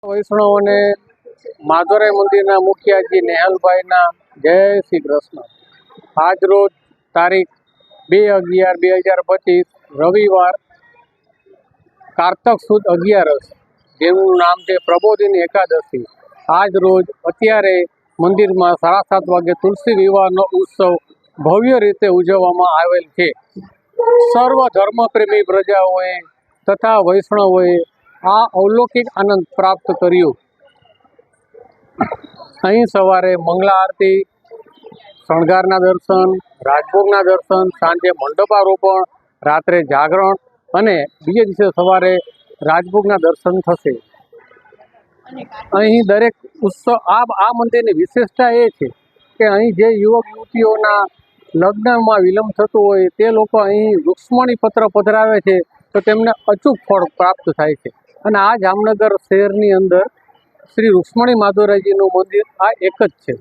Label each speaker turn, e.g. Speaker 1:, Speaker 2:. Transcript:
Speaker 1: વૈષ્ણવ અને માધવરાય મંદિરના મુખિયાજી નેહલભાઈના જય શ્રી કૃષ્ણ. આજ રોજ તારીખ 2/11/2025 રવિવાર કારતક સુદ 11, જેનું નામ છે પ્રબોધિની એકાદશી. આજ રોજ અત્યારે મંદિરમાં 7:30 વાગે તુલસી વિવાહનો ઉત્સવ ભવ્ય રીતે ઉજવવામાં આવેલ છે. સર્વ ધર્મપ્રેમી પ્રજાઓએ તથા વૈષ્ણવોએ આ અવલૌકિક આનંદ પ્રાપ્ત કર્યો. અહીં સવારે મંગળા આરતી, શણગારના દર્શન, રાજભોગના દર્શન, સાંજે મંડપારોપણ, રાત્રે જાગરણ અને બીજે દિવસે સવારે રાજભોગના દર્શન થશે. અહીં દરેક ઉત્સવ આ મંદિરની વિશેષતા એ છે કે અહીં જે યુવક યુવતીઓના લગ્નમાં વિલંબ થતો હોય તે લોકો અહીં રૂક્ષ્મણી પત્ર પધરાવે છે તો તેમને અચૂક ફળ પ્રાપ્ત થાય છે. અને આ જામનગર શહેરની અંદર શ્રી રૂક્ષ્મણી માધવરાયજીનું મંદિર આ એક જ છે.